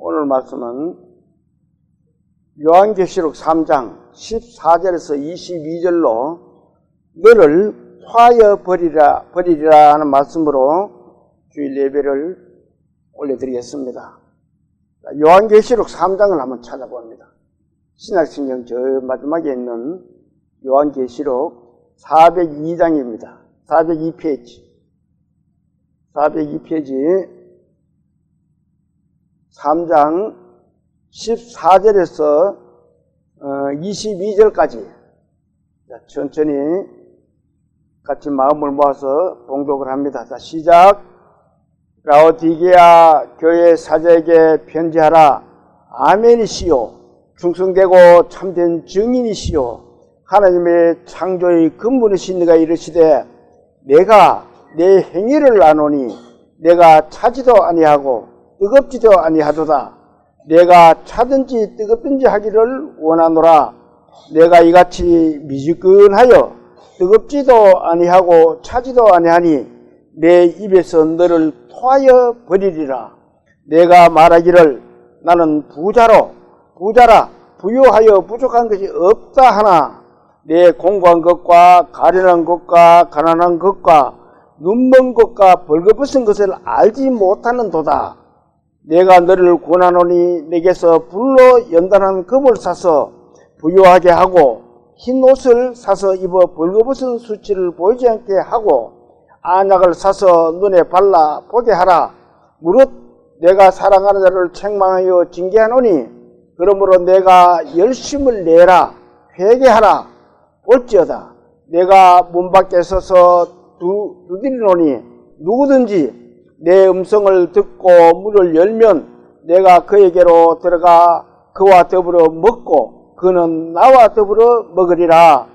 오늘 말씀은 요한계시록 3장 14절에서 22절로 너를 화하여 버리리라 하는 말씀으로 주일 예배를 올려드리겠습니다. 요한계시록 3장을 한번 찾아봅니다. 신약성경 저 마지막에 있는 요한계시록 402장입니다. 402페이지 3장 14절에서 22절까지 천천히 같이 마음을 모아서 봉독을 합니다. 자, 시작. 라오디게아 교회 사자에게 편지하라. 아멘이시요 충성되고 참된 증인이시요 하나님의 창조의 근본이신 이가 이르시되 내가 내 행위를 아노니 내가 차지도 아니하고 뜨겁지도 아니하도다. 내가 차든지 뜨겁든지 하기를 원하노라. 내가 이같이 미지근하여 뜨겁지도 아니하고 차지도 아니하니 내 입에서 너를 토하여 버리리라. 내가 말하기를 나는 부자라 부유하여 부족한 것이 없다 하나 내 공부한 것과 가련한 것과 가난한 것과 눈먼 것과 벌거벗은 것을 알지 못하는 도다. 내가 너를 권하노니 내게서 불로 연단한 금을 사서 부유하게 하고 흰 옷을 사서 입어 벌거벗은 수치를 보이지 않게 하고 안약을 사서 눈에 발라 보게 하라. 무릇 내가 사랑하는 자를 책망하여 징계하노니 그러므로 내가 열심을 내라. 회개하라. 볼지어다 내가 문 밖에 서서 두드리노니 누구든지 내 음성을 듣고 문을 열면 내가 그에게로 들어가 그와 더불어 먹고 그는 나와 더불어 먹으리라.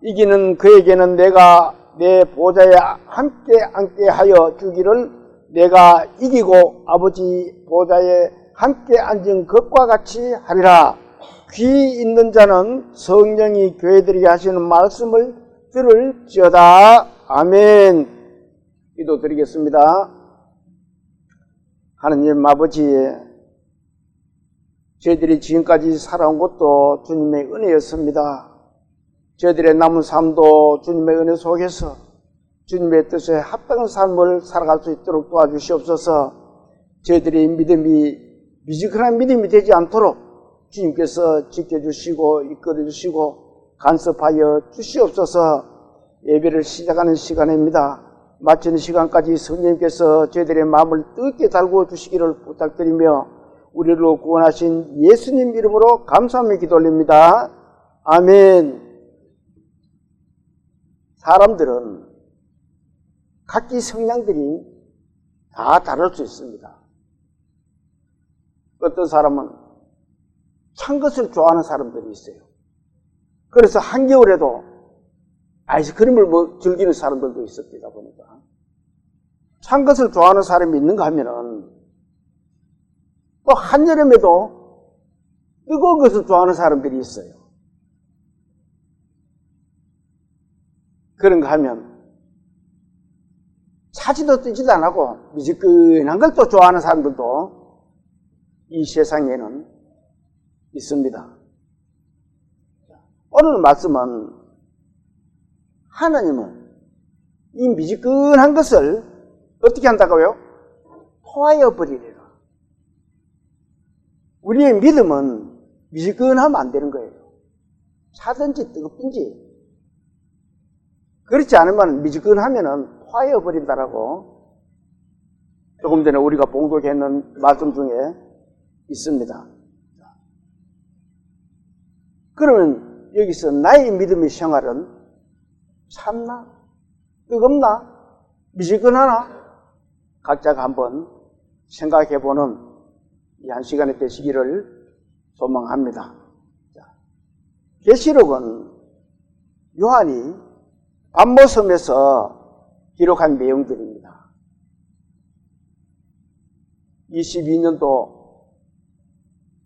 이기는 그에게는 내가 내 보좌에 함께 앉게 하여 주기를 내가 이기고 아버지 보좌에 함께 앉은 것과 같이 하리라. 귀 있는 자는 성령이 교회들에게 하시는 말씀을 들을지어다. 아멘. 기도드리겠습니다. 하느님 아버지, 저희들이 지금까지 살아온 것도 주님의 은혜였습니다. 저희들의 남은 삶도 주님의 은혜 속에서 주님의 뜻에 합당한 삶을 살아갈 수 있도록 도와주시옵소서. 저희들이 믿음이 미지근한 믿음이 되지 않도록 주님께서 지켜주시고 이끌어주시고 간섭하여 주시옵소서. 예배를 시작하는 시간입니다. 마치는 시간까지 성령님께서 저희들의 마음을 뜨겁게 달구어 주시기를 부탁드리며 우리를 구원하신 예수님 이름으로 감사하며 기도 올립니다. 아멘. 사람들은 각기 성향들이 다 다를 수 있습니다. 어떤 사람은 찬 것을 좋아하는 사람들이 있어요. 그래서 한겨울에도 아이스크림을 즐기는 사람들도 있었다 보니까 찬 것을 좋아하는 사람이 있는가 하면은 또 한여름에도 뜨거운 것을 좋아하는 사람들이 있어요. 그런가 하면 차지도 뜨지도 안 하고 미지근한 걸 또 좋아하는 사람들도 이 세상에는 있습니다. 오늘 말씀은 하나님은 이 미지근한 것을 어떻게 한다고요? 토하여 버리리라. 우리의 믿음은 미지근하면 안 되는 거예요. 차든지 뜨겁든지. 그렇지 않으면 미지근하면은 토하여 버린다라고 조금 전에 우리가 봉독했는 말씀 중에 있습니다. 그러면 여기서 나의 믿음의 생활은 참나? 뜨겁나? 미지근하나? 각자가 한번 생각해보는 이 한 시간이 되시기를 소망합니다. 계시록은 요한이 밤모섬에서 기록한 내용들입니다. 22년도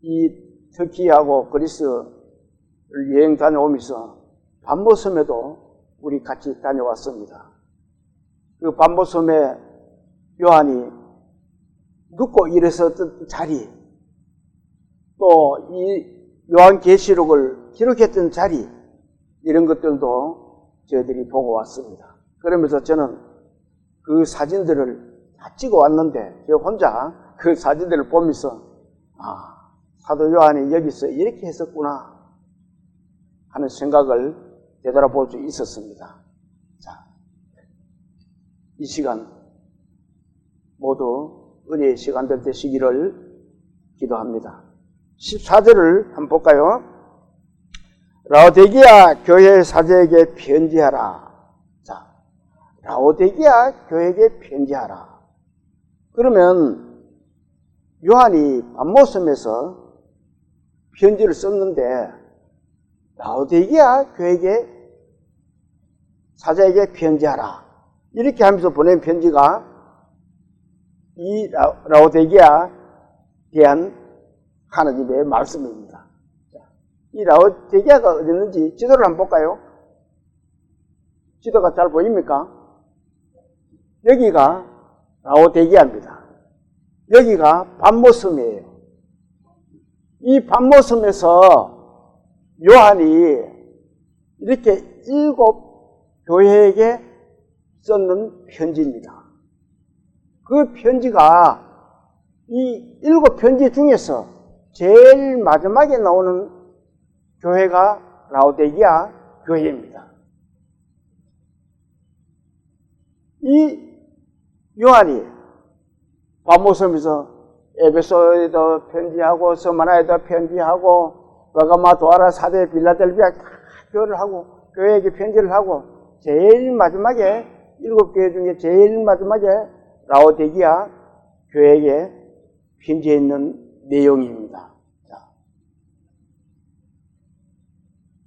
이 터키하고 그리스를 여행 다녀오면서 밤모섬에도 우리 같이 다녀왔습니다. 그 밤모섬에 요한이 눕고 일어섰던 자리, 또 이 요한계시록을 기록했던 자리, 이런 것들도 저희들이 보고 왔습니다. 그러면서 저는 그 사진들을 다 찍어 왔는데 저 혼자 그 사진들을 보면서 사도 요한이 여기서 이렇게 했었구나 하는 생각을 되돌아볼 수 있었습니다. 자, 이 시간 모두 은혜의 시간들 되시기를 기도합니다. 14절을 한번 볼까요? 라오디게아 교회 사제에게 편지하라. 자, 라오디게아 교회에게 편지하라. 그러면 요한이 밤모섬에서 편지를 썼는데 라오디게아 교회에게 사제에게 편지하라. 이렇게 하면서 보낸 편지가 이 라오디게아에 대한 하나님의 말씀입니다. 이 라오디게아가 어디 있는지 지도를 한번 볼까요? 지도가 잘 보입니까? 여기가 라오디게아입니다. 여기가 밤모섬이에요. 이 밤모섬에서 요한이 이렇게 7 교회에게 썼는 편지입니다. 그 편지가 이 7 편지 중에서 제일 마지막에 나오는 교회가 라오디게아 교회입니다. 이 요한이 밤모섬에서 에베소에도 편지하고 서마나에도 편지하고 버가마 도아라 사대 빌라델비아 다 교회를 하고 교회에게 편지를 하고 제일 마지막에 7 교회 중에 제일 마지막에 라오디게아 교회에게 편지해 있는 내용입니다. 자.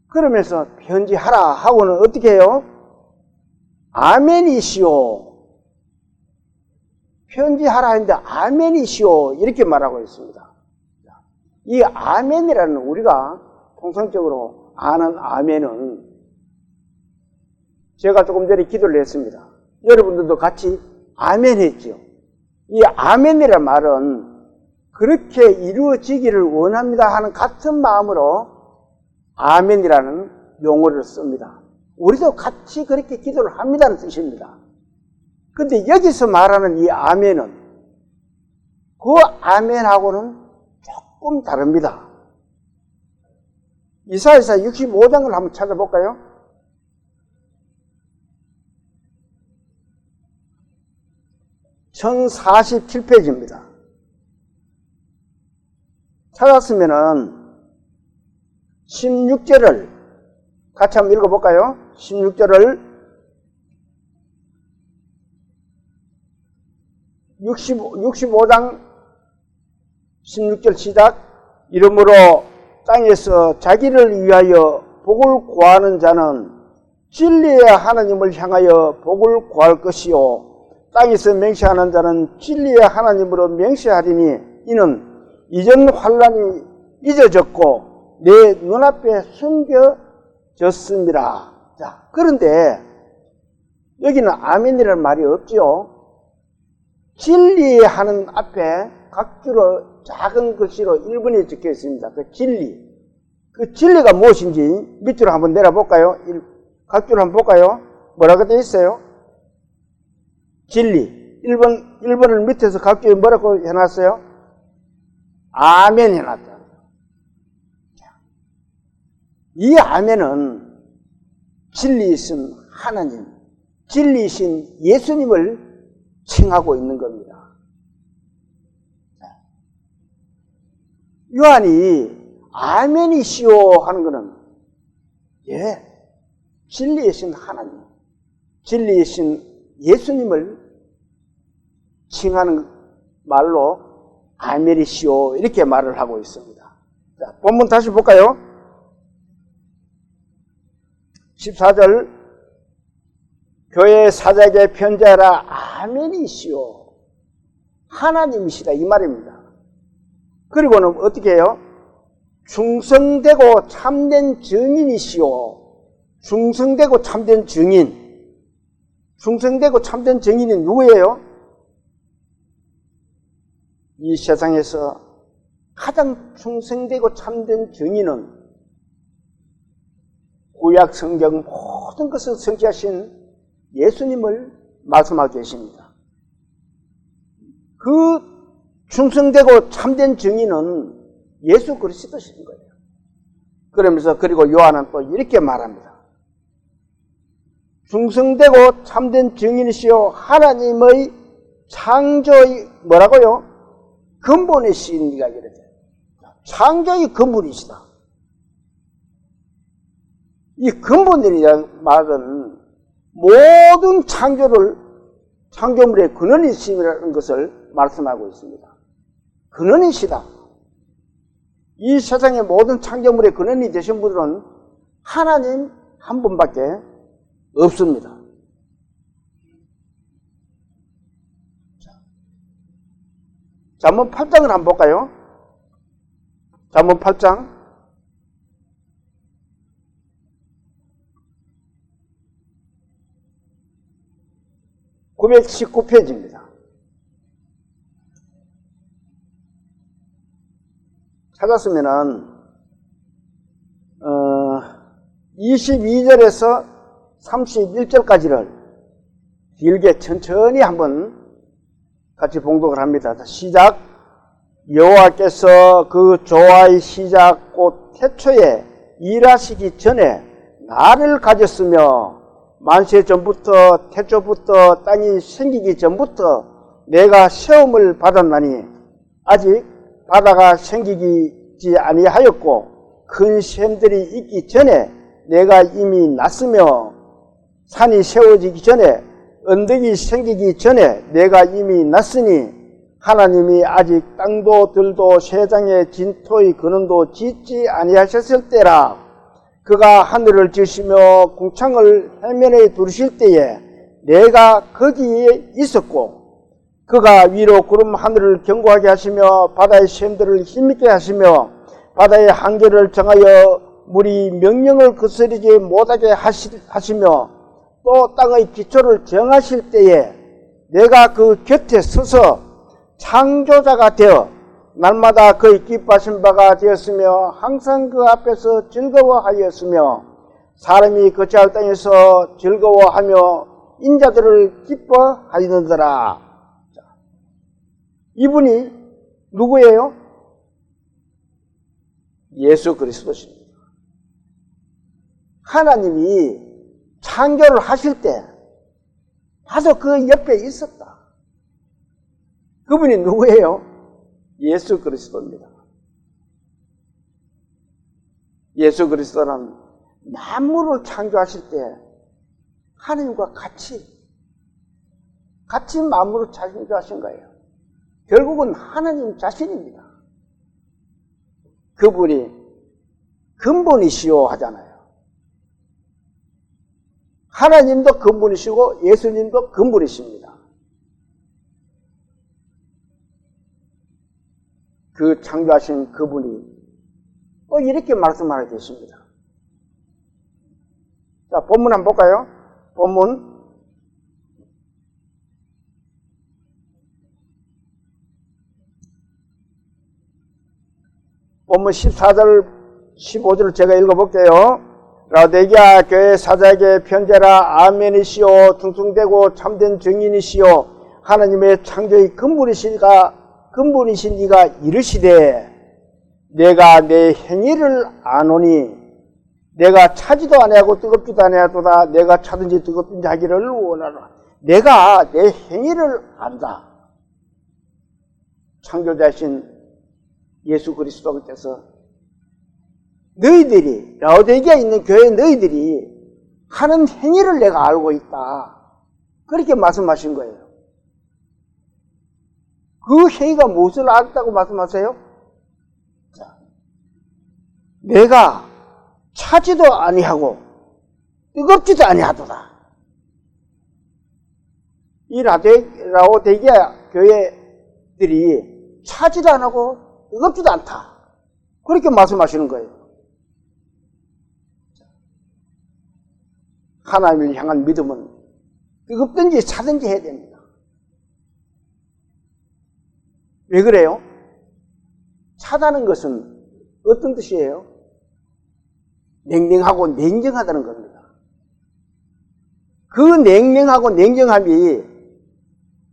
그러면서 편지하라 하고는 어떻게 해요? 아멘이시오. 편지하라 했는데 아멘이시오 이렇게 말하고 있습니다. 이 아멘이라는 우리가 통상적으로 아는 아멘은 제가 조금 전에 기도를 했습니다. 여러분들도 같이 아멘 했죠. 이 아멘이라는 말은 그렇게 이루어지기를 원합니다 하는 같은 마음으로 아멘이라는 용어를 씁니다. 우리도 같이 그렇게 기도를 합니다는 뜻입니다. 근데 여기서 말하는 이 아멘은 그 아멘하고는 조금 다릅니다. 이사야서 65장을 한번 찾아볼까요? (1047페이지입니다) 찾았으면은 16절을 같이 한번 읽어볼까요? 16절을 65장 16절 시작. 이러므로 땅에서 자기를 위하여 복을 구하는 자는 진리의 하나님을 향하여 복을 구할 것이요 땅에서 맹세하는 자는 진리의 하나님으로 맹세하리니 이는 이전 환난이 잊어졌고 내 눈앞에 숨겨졌습니다. 자, 그런데 여기는 아멘이라는 말이 없죠. 진리하는 앞에 각주로 작은 글씨로 1번에 적혀 있습니다. 그 진리. 그 진리가 무엇인지 밑으로 한번 내려볼까요? 각주로 한번 볼까요? 뭐라고 되어 있어요? 진리. 1번을 밑에서 각주에 뭐라고 해놨어요? 아멘 해놨다. 이 아멘은 진리이신 하나님, 진리이신 예수님을 칭하고 있는 겁니다. 요한이 아멘이시오 하는 것은 진리이신 하나님, 진리이신 예수님을 칭하는 말로 아멘이시오 이렇게 말을 하고 있습니다. 자, 본문 다시 볼까요? 14절 교회 사자에게 편지하라. 아멘이시오. 하나님이시다 이 말입니다. 그리고는 어떻게 해요? 충성되고 참된 증인이시오. 충성되고 참된 증인. 충성되고 참된 증인이 누구예요? 이 세상에서 가장 충성되고 참된 증인은 구약 성경 모든 것을 성취하신 예수님을 말씀하고 계십니다. 그 충성되고 참된 증인은 예수 그리스도신 거예요. 그러면서 그리고 요한은 또 이렇게 말합니다. 충성되고 참된 증인이시요 하나님의 창조의 뭐라고요? 근본이시니가 이렇게. 창조의 근본이시다. 이 근본이라는 말은 모든 창조물의 근원이심이라는 것을 말씀하고 있습니다. 근원이시다. 이 세상의 모든 창조물의 근원이 되신 분들은 하나님 한 분밖에 없습니다. 잠언 8장을 한번 볼까요? 잠언 8장 919페이지입니다. 찾았으면은 22절에서 31절까지를 길게 천천히 한번 같이 봉독을 합니다. 시작. 여호와께서 그 조화의 시작 곧 태초에 일하시기 전에 나를 가졌으며 만세 전부터 태초부터 땅이 생기기 전부터 내가 시험을 받았나니 아직 바다가 생기지 아니하였고 큰 샘들이 있기 전에 내가 이미 났으며 산이 세워지기 전에 언덕이 생기기 전에 내가 이미 났으니 하나님이 아직 땅도 들도 세상의 진토의 근원도 짓지 아니하셨을 때라. 그가 하늘을 지으시며 궁창을 해면에 두르실 때에 내가 거기에 있었고 그가 위로 구름 하늘을 견고하게 하시며 바다의 샘들을 힘있게 하시며 바다의 한계를 정하여 물이 명령을 거스르지 못하게 하시며 또 땅의 기초를 정하실 때에 내가 그 곁에 서서 창조자가 되어 날마다 그의 기뻐하신 바가 되었으며 항상 그 앞에서 즐거워하였으며 사람이 거처할 땅에서 즐거워하며 인자들을 기뻐하였느니라. 이분이 누구예요? 예수 그리스도십니다. 하나님이 창조를 하실 때 바로 그 옆에 있었다. 그분이 누구예요? 예수 그리스도입니다. 예수 그리스도는 만물을 창조하실 때 하나님과 같이 만물을 창조하신 거예요. 결국은 하나님 자신입니다. 그분이 근본이시오 하잖아요. 하나님도 근본이시고 예수님도 근본이십니다. 그 창조하신 그분이 또 이렇게 말씀하고 계십니다. 자, 본문 한번 볼까요? 본문 14절 15절을 제가 읽어볼게요. 라오디게아 교회 사자에게 편지하라. 아멘이시오. 충성되고 참된 증인이시오. 하나님의 창조의 근본이신 이가 이르시되 내가 내 행위를 아노니 내가 차지도 아니하고 뜨겁지도 아니하도다. 내가 차든지 뜨겁든지 하기를 원하노라. 내가 내 행위를 안다. 창조자신 예수 그리스도께서 너희들이 라오디게아에 있는 교회 너희들이 하는 행위를 내가 알고 있다. 그렇게 말씀하신 거예요. 그 행위가 무엇을 알았다고 말씀하세요? 자, 내가 차지도 아니하고 뜨겁지도 아니하도다. 이 라오디게아 교회들이 차지도 안 하고 뜨겁지도 않다. 그렇게 말씀하시는 거예요. 하나님을 향한 믿음은 뜨겁든지 차든지 해야 됩니다. 왜 그래요? 차다는 것은 어떤 뜻이에요? 냉랭하고 냉정하다는 겁니다. 그 냉랭하고 냉정함이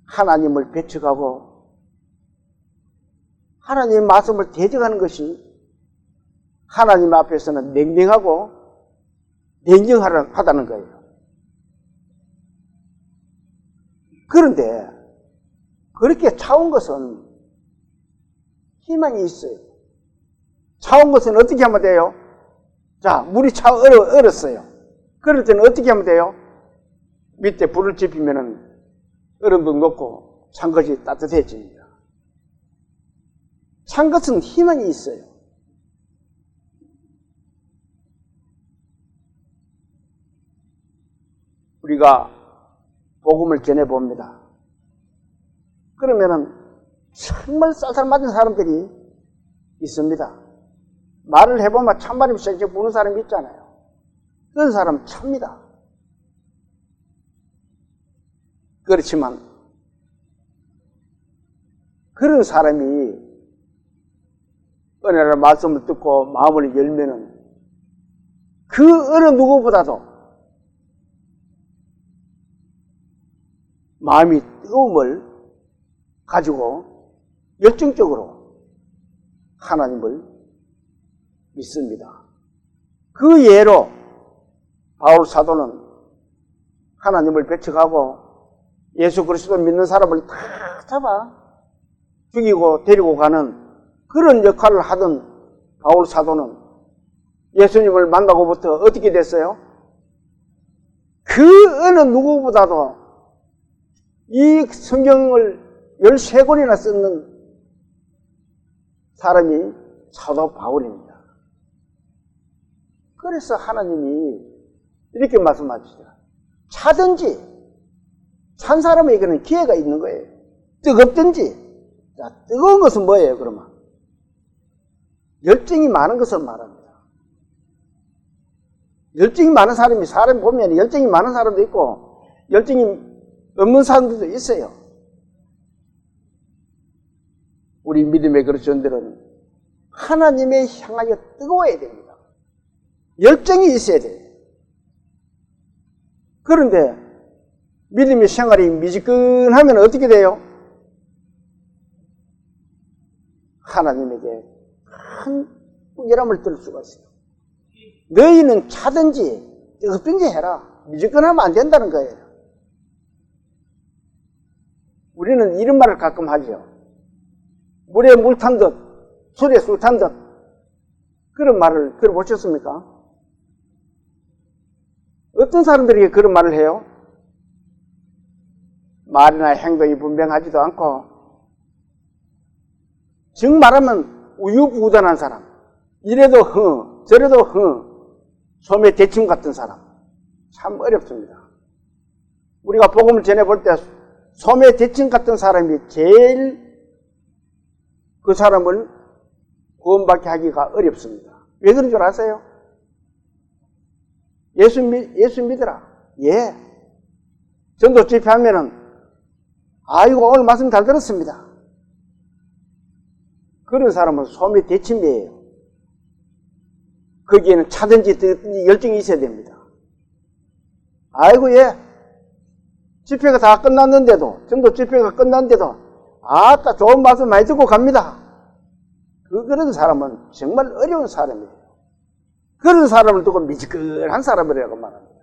하나님을 배척하고 하나님의 말씀을 대적하는 것이 하나님 앞에서는 냉랭하고 냉정하다는 거예요. 그런데 그렇게 차온 것은 희망이 있어요. 차온 것은 어떻게 하면 돼요? 자, 물이 얼었어요. 그럴 때는 어떻게 하면 돼요? 밑에 불을 지피면은 얼음도 녹고 찬 것이 따뜻해집니다. 찬 것은 희망이 있어요. 우리가 복음을 전해봅니다. 그러면은 정말 쌀쌀 맞은 사람들이 있습니다. 말을 해보면 찬바람이 쌩쌩 부는 사람이 있잖아요. 그런 사람 찹니다. 그렇지만 그런 사람이 은혜의 말씀을 듣고 마음을 열면은 그 어느 누구보다도 마음이 뜨거움을 가지고 열정적으로 하나님을 믿습니다. 그 예로 바울 사도는 하나님을 배척하고 예수 그리스도 믿는 사람을 다 잡아 죽이고 데리고 가는 그런 역할을 하던 바울 사도는 예수님을 만나고부터 어떻게 됐어요? 그 어느 누구보다도 이 성경을 13권이나 쓰는 사람이 사도 바울입니다. 그래서 하나님이 이렇게 말씀하시죠. 차든지 찬 사람에게는 기회가 있는 거예요. 뜨겁든지. 자, 뜨거운 것은 뭐예요, 그러면? 열정이 많은 것을 말합니다. 열정이 많은 사람 보면 열정이 많은 사람도 있고 열정이 없는 사람들도 있어요. 우리 믿음의 그리스도인들은 하나님에 향하여 뜨거워야 됩니다. 열정이 있어야 돼요. 그런데 믿음의 생활이 미지근하면 어떻게 돼요? 하나님에게 큰 꾸지람을 들을 수가 있어요. 너희는 차든지 뜨겁든지 해라. 미지근하면 안 된다는 거예요. 우리는 이런 말을 가끔 하죠. 물에 물 탄 듯, 술에 술 탄 듯. 그런 말을 들어보셨습니까? 어떤 사람들이 그런 말을 해요? 말이나 행동이 분명하지도 않고 즉 말하면 우유부단한 사람, 이래도 흥 저래도 흥 소매 대침 같은 사람, 참 어렵습니다. 우리가 복음을 전해볼 때 소매 대침 같은 사람이 제일 그 사람을 구원받게 하기가 어렵습니다. 왜 그런 줄 아세요? 예수 믿으라. 예. 전도 집회하면은 아이고 오늘 말씀 잘 들었습니다. 그런 사람은 소매 대침이에요. 거기에는 차든지 뜨든지 열정이 있어야 됩니다. 아이고 예. 집회가 다 끝났는데도, 전도 집회가 끝났는데도 아따 좋은 말씀 많이 듣고 갑니다. 그런 사람은 정말 어려운 사람이에요. 그런 사람을 두고 미지근한 사람이라고 말합니다.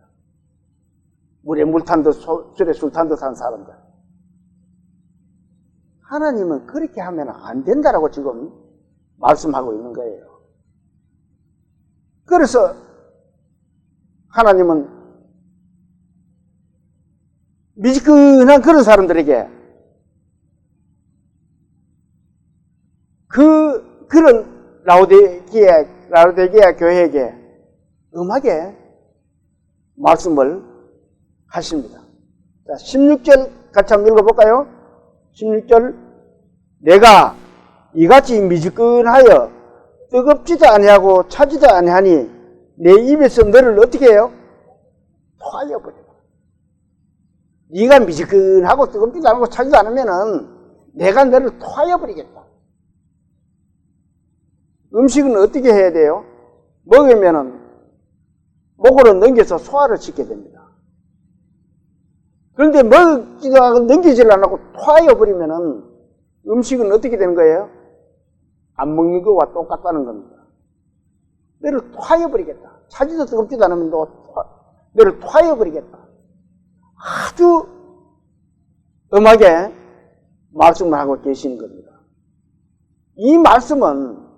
물에 물 탄 듯 술에 술 탄 듯 한 사람들. 하나님은 그렇게 하면 안 된다라고 지금 말씀하고 있는 거예요. 그래서 하나님은 미지근한 그런 사람들에게 그런 라오디게아 교회에게 음하게 말씀을 하십니다. 자, 16절 같이 한번 읽어볼까요? 16절 내가 이같이 미지근하여 뜨겁지도 아니하고 차지도 아니하니 내 입에서 너를 어떻게 해요? 토하여버려. 네가 미지근하고 뜨겁지도 않고 차지도 않으면은 내가 너를 토하여버리겠다. 음식은 어떻게 해야 돼요? 먹으면은 목으로 넘겨서 소화를 시켜야 됩니다. 그런데 먹지도 않고 넘기지를 안 하고 토하여버리면은 음식은 어떻게 되는 거예요? 안 먹는 것과 똑같다는 겁니다. 너를 토하여버리겠다. 차지도 뜨겁지도 않으면 너를 토하여버리겠다. 아주 엄하게 말씀을 하고 계시는 겁니다. 이 말씀은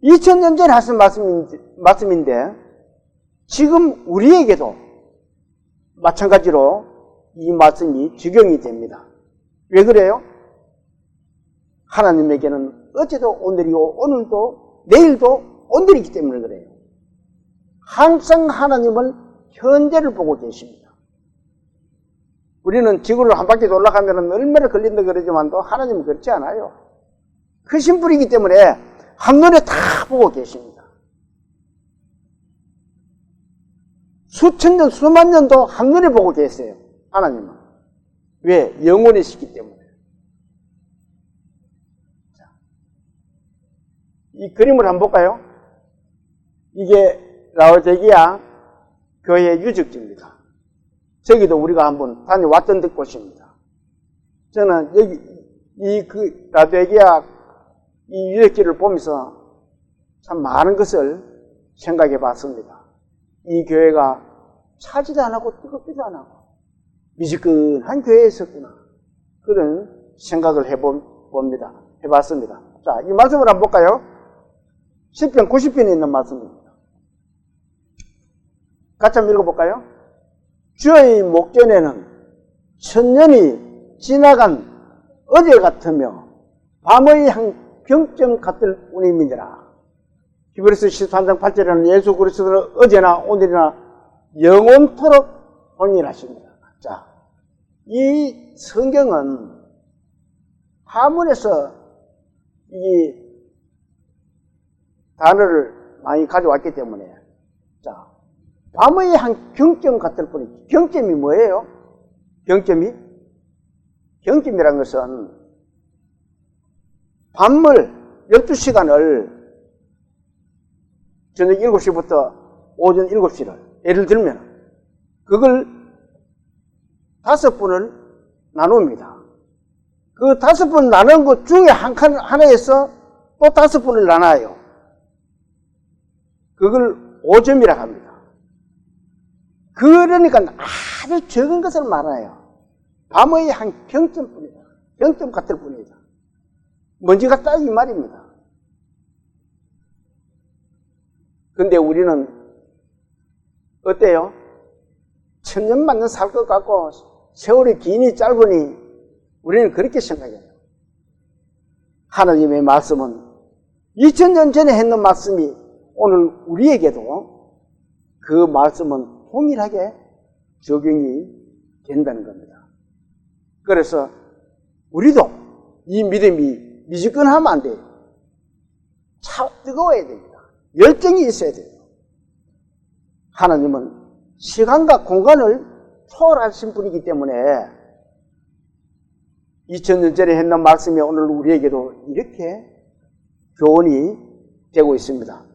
2000년 전에 하신 말씀인데 지금 우리에게도 마찬가지로 이 말씀이 적용이 됩니다. 왜 그래요? 하나님에게는 어제도 오늘이고 오늘도 내일도 오늘이기 때문에 그래요. 항상 하나님은 현재를 보고 계십니다. 우리는 지구를 한 바퀴 돌아가면 얼마나 걸린다 그러지만도 하나님은 그렇지 않아요. 크신 분이기 때문에 한눈에 다 보고 계십니다. 수천 년, 수만 년도 한눈에 보고 계세요. 하나님은. 왜? 영원이시기 때문에. 자, 이 그림을 한번 볼까요? 이게 라오디게아 교회의 유적지입니다. 저기도 우리가 한번 다녀왔던 곳입니다. 저는 여기 라오디게아 이 유적지를 보면서 참 많은 것을 생각해 봤습니다. 이 교회가 차지도 안 하고 뜨겁지도 안 하고 미지근한 교회에 있었구나. 그런 생각을 해봤습니다. 자, 이 말씀을 한번 볼까요? 10편, 90편에 있는 말씀입니다. 같이 한번 읽어볼까요? 주의 목전에는 천년이 지나간 어제 같으며 밤의 한 병점 같을 뿐입니다. 히브리서 13장 8절에는 예수 그리스도는 어제나 오늘이나 영원토록 동일하십니다. 자, 이 성경은 한문에서 이 단어를 많이 가져왔기 때문에 자, 밤의 한 경점 같을 뿐이지. 경점이 뭐예요? 경점이란 것은 밤을 12시간을 저녁 7시부터 오전 7시를 예를 들면 그걸 5분을 나눕니다. 그 5분 나눈 것 중에 하나에서 또 5분을 나눠요. 그걸 5점이라고 합니다. 그러니까 아주 적은 것을 말아요. 밤의 한 병점뿐이다. 병점 같을 뿐이다. 먼지 같다 이 말입니다. 근데 우리는 어때요? 천년만년 살 것 같고 세월이 기니 짧으니 우리는 그렇게 생각해요. 하나님의 말씀은 2000년 전에 했는 말씀이 오늘 우리에게도 그 말씀은 동일하게 적용이 된다는 겁니다. 그래서 우리도 이 믿음이 미지근하면 안 돼요. 뜨거워야 됩니다. 열정이 있어야 돼요. 하나님은 시간과 공간을 초월하신 분이기 때문에 2000년 전에 했는 말씀이 오늘 우리에게도 이렇게 교훈이 되고 있습니다.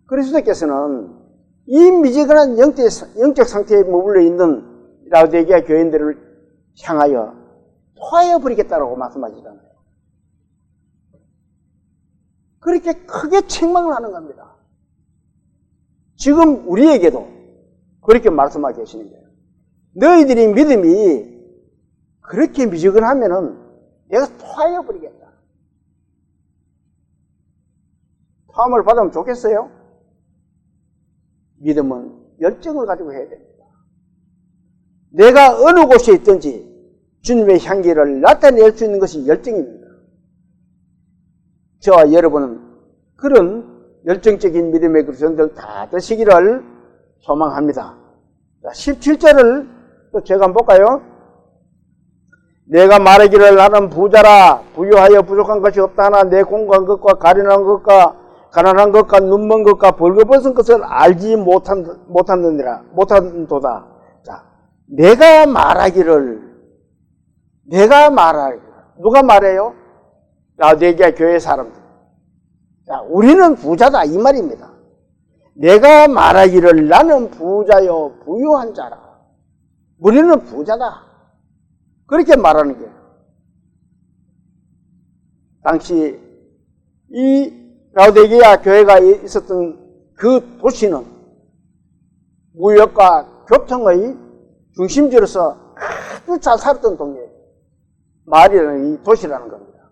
그리스도께서는 이 미지근한 영적 상태에 머물러 있는 라오디게아 교인들을 향하여 토하여버리겠다라고 말씀하시잖아요. 그렇게 크게 책망을 하는 겁니다. 지금 우리에게도 그렇게 말씀하고 계시는 거예요. 너희들이 믿음이 그렇게 미지근하면은 내가 토하여버리겠다. 토함을 받으면 좋겠어요? 믿음은 열정을 가지고 해야 됩니다. 내가 어느 곳에 있든지 주님의 향기를 나타낼 수 있는 것이 열정입니다. 저와 여러분은 그런 열정적인 믿음의 그리스도인들 다 되시기를 소망합니다. 17절을 또 제가 한번 볼까요? 내가 말하기를 나는 부자라 부유하여 부족한 것이 없다 하나 내 공고한 것과 가난한 것과 눈먼 것과 벌거벗은 것을 알지 못한도다. 자, 내가 말하기를 누가 말해요? 라오디게아 교회 사람들. 자, 우리는 부자다 이 말입니다. 내가 말하기를 나는 부자요 부유한 자라. 우리는 부자다. 그렇게 말하는 거예요. 당시 이 라오디게아 교회가 있었던 그 도시는 무역과 교통의 중심지로서 아주 잘 살았던 동네예요. 마을이라는 이 도시라는 겁니다.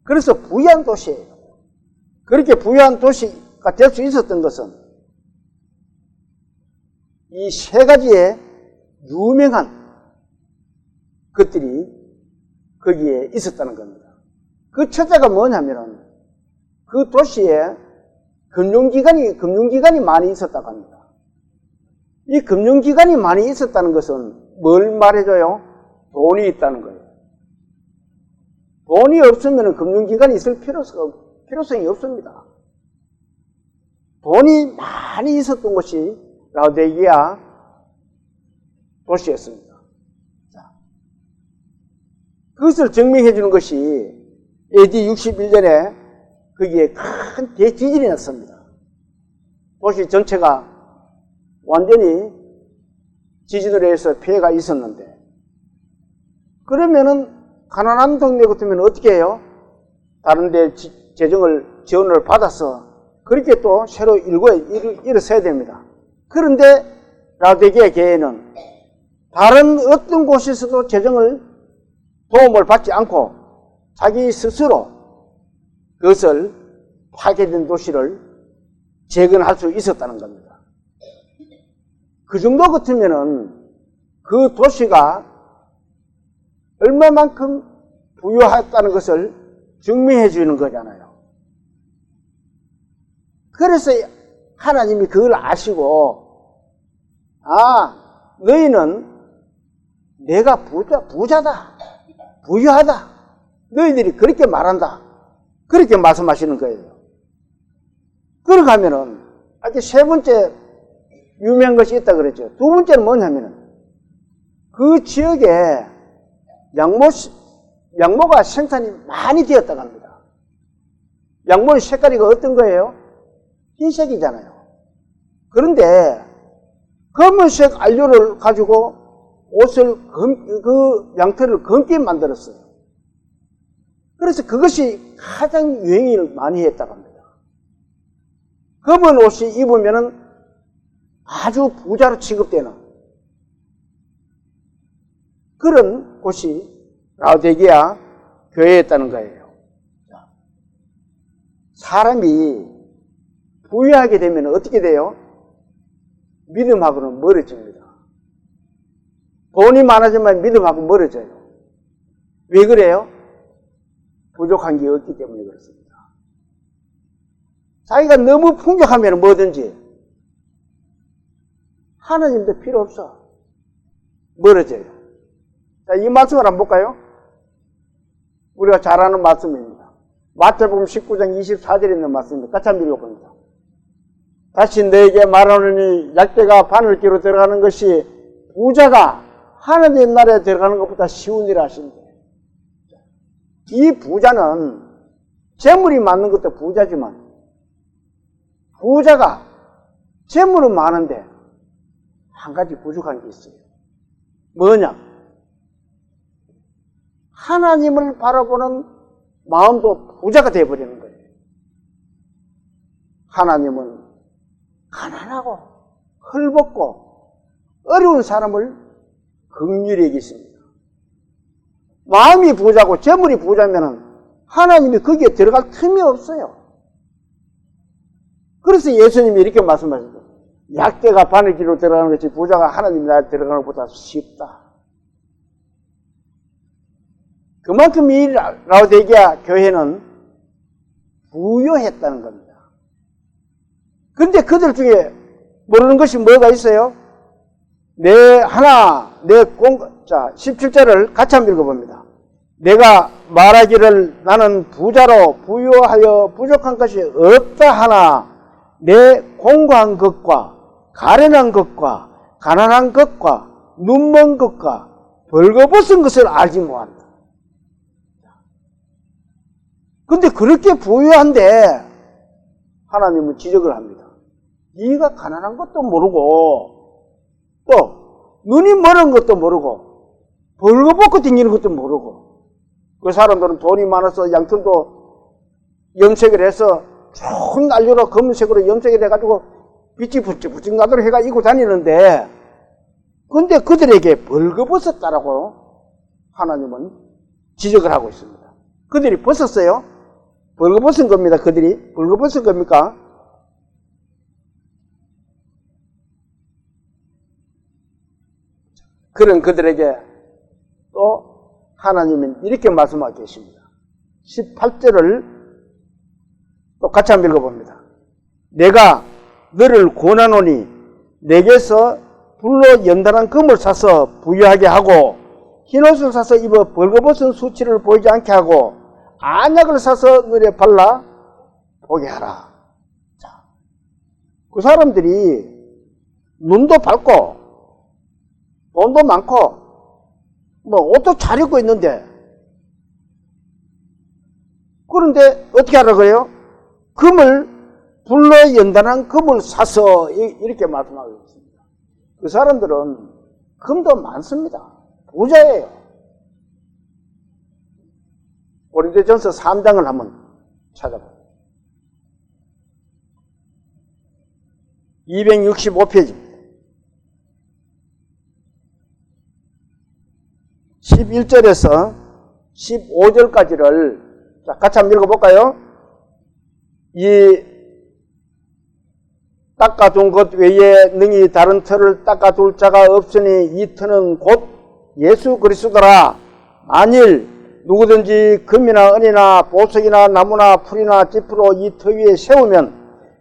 그래서 부유한 도시예요. 그렇게 부유한 도시가 될 수 있었던 것은 이 세 가지의 유명한 것들이 거기에 있었다는 겁니다. 그 첫째가 뭐냐면은 그 도시에 금융기관이 많이 있었다고 합니다. 이 금융기관이 많이 있었다는 것은 뭘 말해줘요? 돈이 있다는 거예요. 돈이 없으면 금융기관이 있을 필요성이 없습니다. 돈이 많이 있었던 곳이 라오디게아 도시였습니다. 자, 그것을 증명해 주는 것이 AD 61년에 거기에 큰 대지진이 났습니다. 도시 전체가 완전히 지진으로 해서 피해가 있었는데, 그러면은 가난한 동네 같으면 어떻게 해요? 다른 데 지원을 받아서 그렇게 또 새로 일어서야 됩니다. 그런데 라오디게아 교회는 다른 어떤 곳에서도 도움을 받지 않고 자기 스스로 그것을 파괴된 도시를 재건할 수 있었다는 겁니다. 그 정도 같으면은 그 도시가 얼마만큼 부유했다는 것을 증명해 주는 거잖아요. 그래서 하나님이 그걸 아시고, 너희는 내가 부자다, 부유하다, 너희들이 그렇게 말한다, 그렇게 말씀하시는 거예요. 그러고 하면은 아직 세 번째 유명한 것이 있다 그랬죠. 두 번째는 뭐냐면은 그 지역에 양모가 생산이 많이 되었다고 합니다. 양모의 색깔이가 어떤 거예요? 흰색이잖아요. 그런데 검은색 안료를 가지고 그 양털을 검게 만들었어요. 그래서 그것이 가장 유행을 많이 했다고 합니다. 검은 옷이 입으면은 아주 부자로 취급되는 그런 곳이 라오디게아 교회였다는 거예요. 사람이 부유하게 되면 어떻게 돼요? 믿음하고는 멀어집니다. 돈이 많아지면 믿음하고 멀어져요. 왜 그래요? 부족한 게 없기 때문에 그렇습니다. 자기가 너무 풍족하면 뭐든지 하나님도 필요 없어. 멀어져요. 자, 이 말씀을 한번 볼까요? 우리가 잘 아는 말씀입니다. 마태복음 19장 24절에 있는 말씀입니다. 같이 한번 읽어봅니다. 다시 너에게 말하노니 약대가 바늘기로 들어가는 것이 부자가 하나님 나라에 들어가는 것보다 쉬운 일 하신대. 이 부자는 재물이 많은 것도 부자지만 부자가 재물은 많은데 한 가지 부족한 게 있어요. 뭐냐? 하나님을 바라보는 마음도 부자가 되어버리는 거예요. 하나님은 가난하고 헐벗고 어려운 사람을 긍휼히 여기십니다. 마음이 부자고 재물이 부자면은 하나님이 거기에 들어갈 틈이 없어요. 그래서 예수님이 이렇게 말씀하셨죠. 약대가 바늘기로 들어가는 것이 부자가 하나님 나라에 들어가는 것보다 쉽다. 그만큼 이 라오디게아 교회는 부유했다는 겁니다. 그런데 그들 중에 모르는 것이 뭐가 있어요? 자, 17절을 같이 한번 읽어봅니다. 내가 말하기를 나는 부자로 부유하여 부족한 것이 없다 하나 내 공고한 것과 가련한 것과 가난한 것과 눈먼 것과 벌거벗은 것을 알지 못한다. 근데 그렇게 부유한데 하나님은 지적을 합니다. 네가 가난한 것도 모르고 또 눈이 멀은 것도 모르고 벌거벗고 다니는 것도 모르고 그 사람들은 돈이 많아서 양털도 염색을 해서 좋은 난로로 검은색으로 염색을 해가지고 빛이 부쩍부쩍 나도록 해가 입고 다니는데 근데 그들에게 벌거벗었다라고 하나님은 지적을 하고 있습니다. 그들이 벗었어요? 벌거벗은 겁니다. 그들이 벌거벗은 겁니까? 그런 그들에게 또 하나님은 이렇게 말씀하고 계십니다. 18절을 또 같이 한번 읽어봅니다. 내가 너를 권하노니 내게서 불로 연단한 금을 사서 부유하게 하고 흰옷을 사서 입어 벌거벗은 수치를 보이지 않게 하고 안약을 사서 눈에 발라 보게 하라. 자, 그 사람들이 눈도 밝고 돈도 많고 뭐 옷도 잘 입고 있는데 그런데 어떻게 하라고요? 금을 불로 연단한 금을 사서 이렇게 말씀하고 있습니다. 그 사람들은 금도 많습니다. 부자예요. 고린도전서 3장을 한번 찾아봐요. 265페이지입니다. 11절에서 15절까지를 같이 한번 읽어볼까요? 이 닦아둔 것 외에 능히 다른 터를 닦아둘 자가 없으니 이 터는 곧 예수 그리스도라. 만일 누구든지 금이나 은이나 보석이나 나무나 풀이나 짚으로 이 터 위에 세우면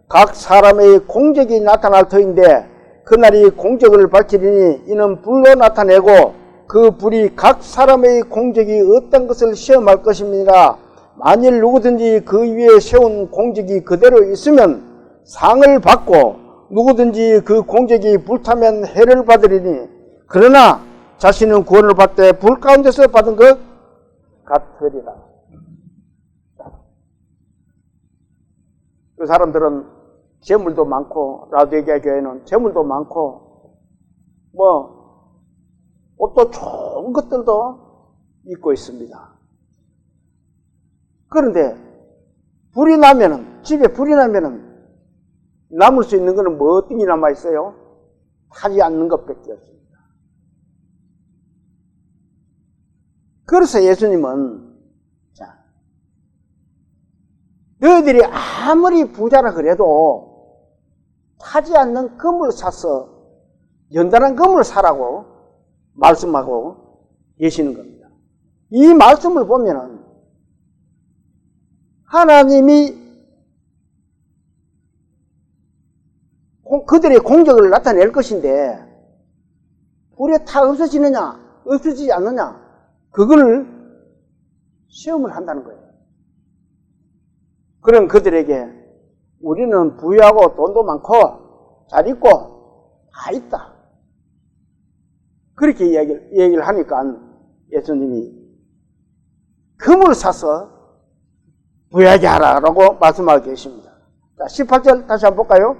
각 사람의 공적이 나타날 터인데 그날이 공적을 밝히리니 이는 불로 나타내고 그 불이 각 사람의 공적이 어떤 것을 시험할 것입니다. 만일 누구든지 그 위에 세운 공적이 그대로 있으면 상을 받고 누구든지 그 공적이 불타면 해를 받으리니 그러나 자신은 구원을 받되 불 가운데서 받은 것 같으리라. 그 사람들은 재물도 많고 라도게아 교회는 재물도 많고 뭐 옷도 좋은 것들도 입고 있습니다. 그런데 불이 나면은 집에 불이 나면은 남을 수 있는 것은 뭐 어떤 게 남아 있어요? 타지 않는 것밖에 없습니다. 그래서 예수님은 자, 너희들이 아무리 부자라 그래도 타지 않는 금을 사서 연단한 금을 사라고 말씀하고 계시는 겁니다. 이 말씀을 보면은 하나님이 그들의 공적을 나타낼 것인데 불에 타 없어지느냐 없어지지 않느냐 그걸 시험을 한다는 거예요. 그럼 그들에게 우리는 부유하고 돈도 많고 잘 있고 다 있다. 그렇게 얘기를 하니까 예수님이 금을 사서 부유하게 하라라고 말씀하고 계십니다. 자, 18절 다시 한번 볼까요?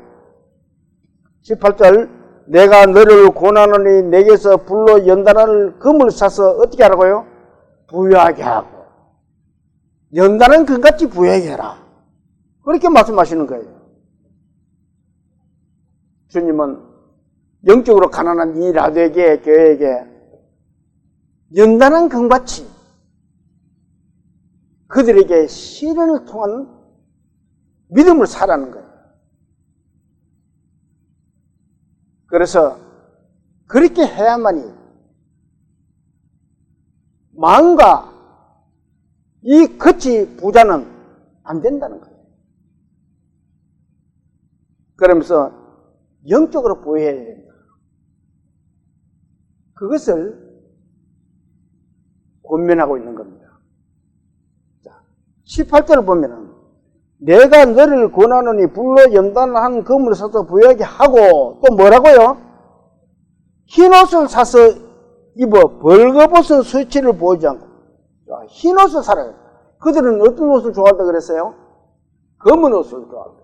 18절 내가 너를 권하노니 내게서 불로 연단할 금을 사서 어떻게 하라고요? 부유하게 하고 연단은 금같이 부유하게 해라. 그렇게 말씀하시는 거예요. 주님은 영적으로 가난한 이 라도게아 교회에게 연단한 금같이 그들에게 시련을 통한 믿음을 사라는 거예요. 그래서 그렇게 해야만이 마음과 이 거치 부자는 안 된다는 거예요. 그러면서 영적으로 부유해야 된다. 그것을 권면하고 있는 겁니다. 자, 18절을 보면은 내가 너를 권하노니 불로 연단한 금을 사서 부유하게 하고 또 뭐라고요? 흰옷을 사서 입어 벌거벗은 수치를 보이지 않고 흰옷을 사라. 그들은 어떤 옷을 좋아한다 그랬어요? 검은 옷을 좋아합니다.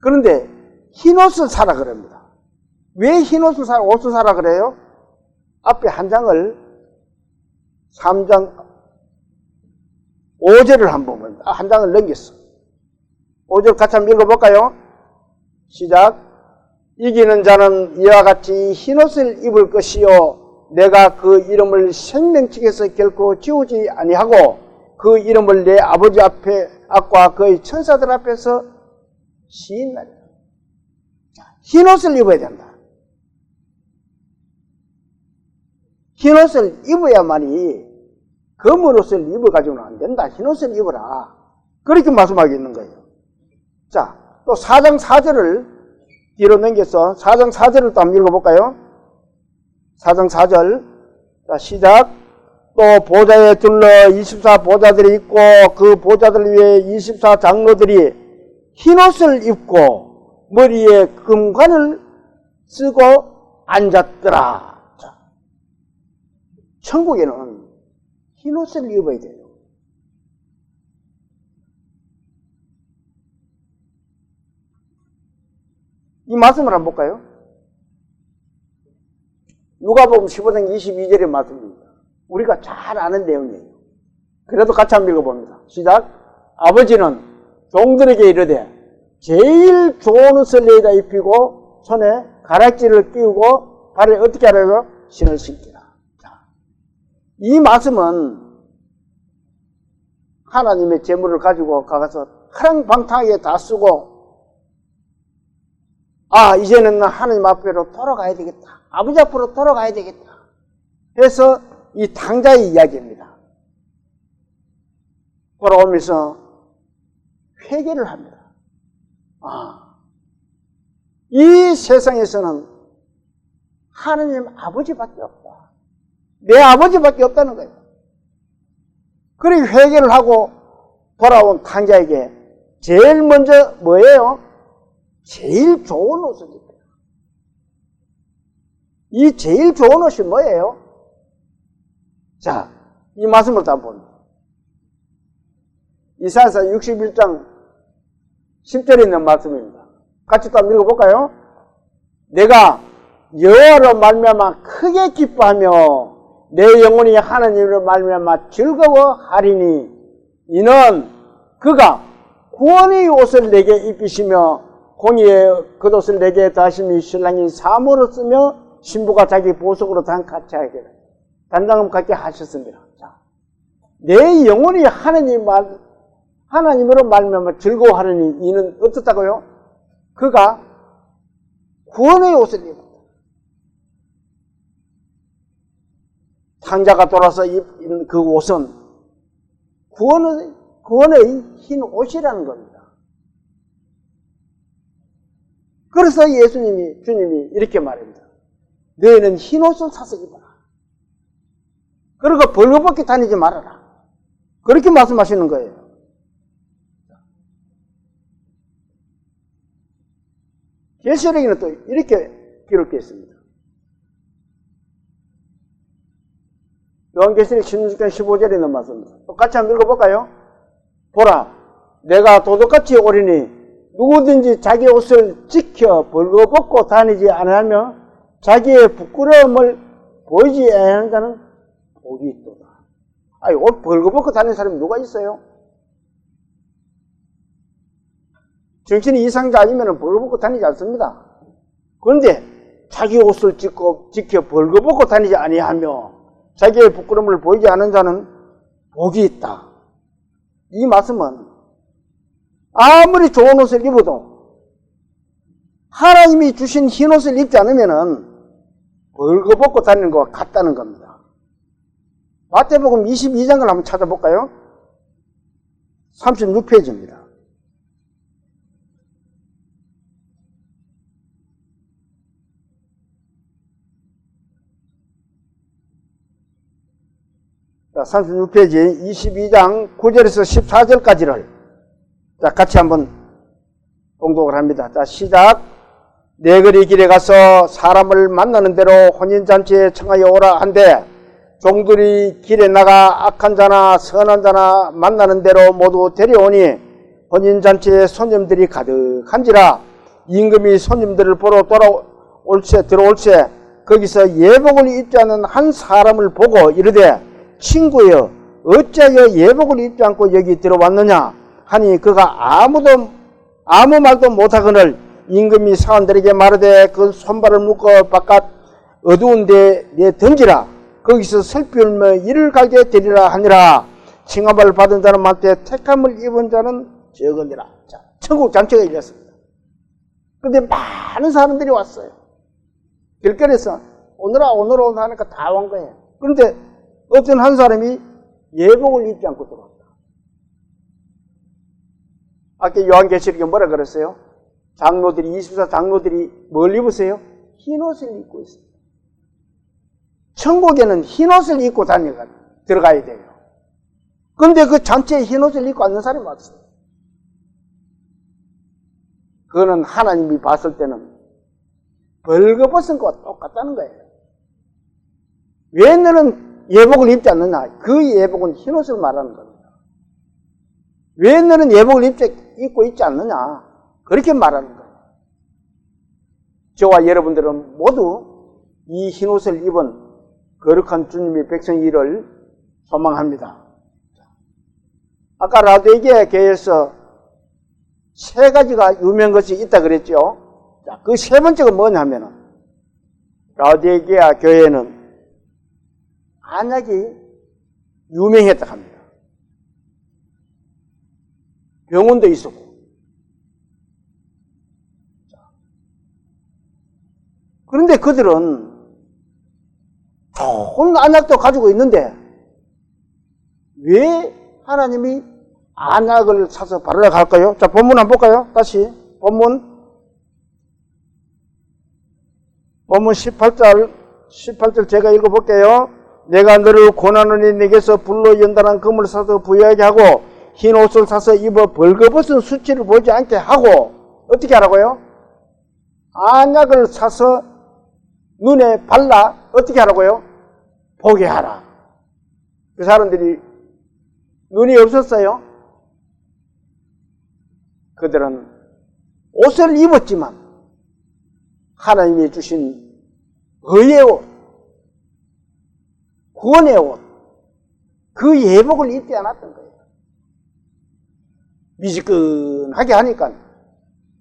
그런데 흰 옷을 사라 그럽니다. 왜 흰 옷을 사라 그래요? 앞에 한 장을 3장 5절을 한번 봅니다. 한 장을 넘겼어. 5절 같이 한번 읽어볼까요? 시작. 이기는 자는 이와 같이 흰옷을 입을 것이요 내가 그 이름을 생명책에서 결코 지우지 아니하고 그 이름을 내 아버지 앞과 그의 천사들 앞에서 시인하리라. 흰옷을 입어야 된다. 흰옷을 입어야만이 검은 옷을 입어가지고는 안 된다. 흰옷을 입어라. 그렇게 말씀하고 있는 거예요. 자, 또 4장 4절을 뒤로 넘겨서 4장 4절을 또 한번 읽어볼까요? 4장 4절. 자, 시작. 또 보좌에 둘러 24보좌들이 있고 그 보좌들 위에 24장로들이 흰옷을 입고 머리에 금관을 쓰고 앉았더라. 자, 천국에는 흰옷을 입어야 돼요. 이 말씀을 한번 볼까요? 누가복음 15장 22절의 말씀입니다. 우리가 잘 아는 내용이에요. 그래도 같이 한번 읽어봅니다. 시작. 아버지는 종들에게 이르되 제일 좋은 옷을 내다 입히고 손에 가락지를 끼우고 발에 어떻게 하라고요? 신을 신기라. 자, 이 말씀은 하나님의 재물을 가지고 가서 하랑방탕하게 다 쓰고 이제는 하나님 앞으로 돌아가야 되겠다. 아버지 앞으로 돌아가야 되겠다. 해서 이 탕자의 이야기입니다. 돌아오면서 회개를 합니다. 이 세상에서는 하나님 아버지밖에 없다. 내 아버지밖에 없다는 거예요. 그리고 회개를 하고 돌아온 탕자에게 제일 먼저 뭐예요? 제일 좋은 옷을 입어요. 이 제일 좋은 옷이 뭐예요? 자, 이 말씀을 다 봅니다. 이사야서 61장 10절에 있는 말씀입니다. 같이 또 한번 읽어볼까요? 내가 여호와로 말미암아 크게 기뻐하며 내 영혼이 하나님으로 말미암아 즐거워하리니 이는 그가 구원의 옷을 내게 입히시며 공의의 겉옷을 내게 다시미 신랑이 사모로 쓰며 신부가 자기 보석으로 단같이 단장음 갖게 하셨습니다. 자, 내 영혼이 하나님으로 말미암아 즐거워하느니 이는 어떻다고요? 그가 구원의 옷을 입었다. 탕자가 돌아서 입은 그 옷은 구원의 흰 옷이라는 겁니다. 그래서 주님이 이렇게 말합니다. 너희는 흰 옷을 사서 입어라. 그리고 벌거벗게 다니지 말아라. 그렇게 말씀하시는 거예요. 계시록에는 또 이렇게 기록되어 있습니다. 요한계시록 16장 15절에 있는 말씀입니다. 똑같이 한번 읽어볼까요? 보라, 내가 도둑같이 오리니 누구든지 자기 옷을 지켜 벌거벗고 다니지 않으며 자기의 부끄러움을 보이지 않는 자는 복이 있도다. 옷 벌거벗고 다니는 사람이 누가 있어요? 정신이 이상자 아니면 벌거벗고 다니지 않습니다. 그런데 자기 옷을 지켜 벌거벗고 다니지 아니하며 자기의 부끄러움을 보이지 않는 자는 복이 있다. 이 말씀은 아무리 좋은 옷을 입어도 하나님이 주신 흰 옷을 입지 않으면 벌거벗고 다니는 것과 같다는 겁니다. 마태복음 22장을 한번 찾아볼까요? 36페이지입니다. 자, 36페이지 22장 9절에서 14절까지를 자, 같이 한번 봉독을 합니다. 자, 시작. 내 거리 길에 가서 사람을 만나는 대로 혼인잔치에 청하여 오라 한데 종들이 길에 나가 악한 자나 선한 자나 만나는 대로 모두 데려오니 혼인잔치에 손님들이 가득한지라 임금이 손님들을 보러 들어올새 거기서 예복을 입지 않은 한 사람을 보고 이르되 친구여 어찌하여 예복을 입지 않고 여기 들어왔느냐 하니 그가 아무 말도 못하거늘 임금이 사원들에게 말하되 그 손발을 묶어 바깥 어두운 데에 던지라 거기서 슬피 울며 이를 갈게 되리라 하니라. 칭함을 받은 자는 많되 택함을 입은 자는 적으니라. 자, 천국 잔치가 일었습니다. 그런데 많은 사람들이 왔어요. 길거리에서 오늘아 하니까 다 온 거예요. 그런데 어떤 한 사람이 예복을 입지 않고 들어왔다. 아까 요한계시록에 뭐라 그랬어요? 24 장로들이 뭘 입으세요? 흰 옷을 입고 있어요. 천국에는 흰 옷을 입고 들어가야 돼요. 그런데 그 잔치에 흰 옷을 입고 앉는 사람이 왔어요. 그거는 하나님이 봤을 때는 벌거벗은 것과 똑같다는 거예요. 왜 너는 예복을 입지 않느냐? 그 예복은 흰 옷을 말하는 겁니다. 왜 너는 예복을 입고 있지 않느냐? 그렇게 말하는 거예요. 저와 여러분들은 모두 이 흰 옷을 입은 거룩한 주님의 백성이를 소망합니다. 아까 라도디게아 교회에서 세 가지가 유명한 것이 있다 그랬죠. 자, 그 세 번째가 뭐냐면은 라도디게아 교회는 안약이 유명했다 합니다. 병원도 있었고. 그런데 그들은 좋은 안약도 가지고 있는데 왜 하나님이 안약을 사서 바르러 갈까요? 자, 본문 한번 볼까요? 다시 본문 18절 제가 읽어볼게요. 내가 너를 고난하니 내게서 불로 연단한 금을 사서 부여하게 하고 흰 옷을 사서 입어 벌거벗은 수치를 보지 않게 하고 어떻게 하라고요? 안약을 사서 눈에 발라 어떻게 하라고요? 보게 하라. 그 사람들이 눈이 없었어요. 그들은 옷을 입었지만 하나님이 주신 의의 옷, 구원의 옷, 그 예복을 입지 않았던 거예요. 미지근하게 하니까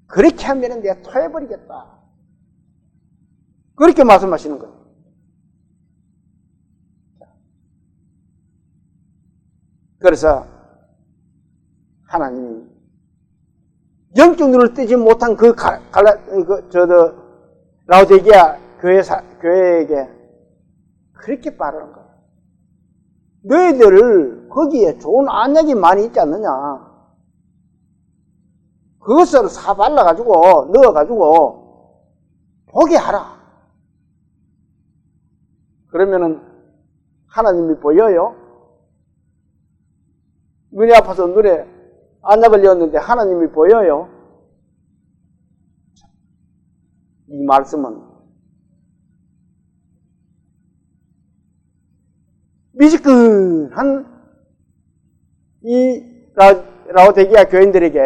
그렇게 하면 내가 토해버리겠다. 그렇게 말씀하시는 거예요. 그래서 하나님이 영적 눈을 뜨지 못한 라오디게아 교회에게 그렇게 말하는 거예요. 너희들 거기에 좋은 안약이 많이 있지 않느냐. 그것을 사 발라가지고 넣어가지고 보게 하라. 그러면은 하나님이 보여요? 눈이 아파서 눈에 안약을 넣었는데 하나님이 보여요? 이 말씀은 미지근한 이 라오디게아 교인들에게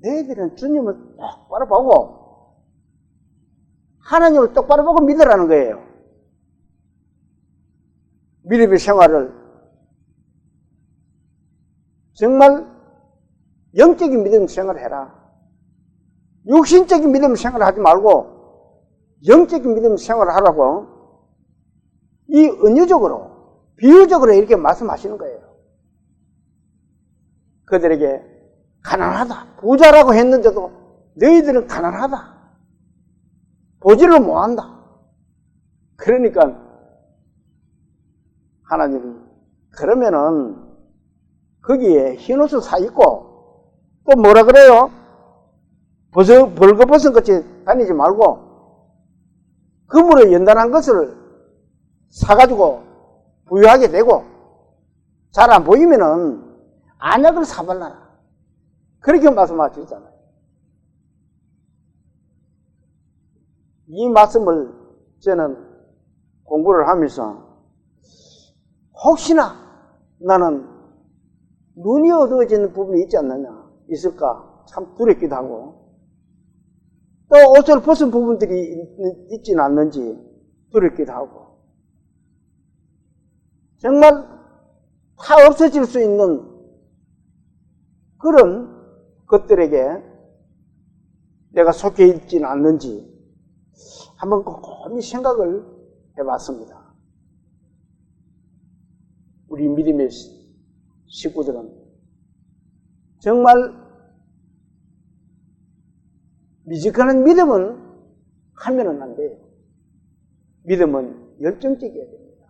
너희들은 주님을 똑바로 보고 하나님을 똑바로 보고 믿으라는 거예요. 믿음의 생활을 정말 영적인 믿음 생활을 해라. 육신적인 믿음 생활을 하지 말고 영적인 믿음 생활을 하라고 이 은유적으로 비유적으로 이렇게 말씀하시는 거예요. 그들에게 가난하다, 부자라고 했는데도 너희들은 가난하다, 보지를 못한다. 그러니까 하나님이 그러면은 거기에 흰옷을 사 입고 또 뭐라 그래요? 벌거벗은 같이 다니지 말고 금으로 연단한 것을 사가지고 부유하게 되고 잘 안 보이면은 안약을 사발라라. 그렇게 말씀하셨잖아요. 이 말씀을 저는 공부를 하면서 혹시나 나는 눈이 어두워지는 부분이 있지 않느냐, 있을까 참 두렵기도 하고, 또 옷을 벗은 부분들이 있지는 않는지 두렵기도 하고, 정말 다 없어질 수 있는 그런 것들에게 내가 속해 있지는 않는지 한번 곰곰이 생각을 해봤습니다. 우리 믿음의 식구들은 정말 미지근한 믿음은 하면은 안 돼요. 믿음은 열정적이어야 됩니다.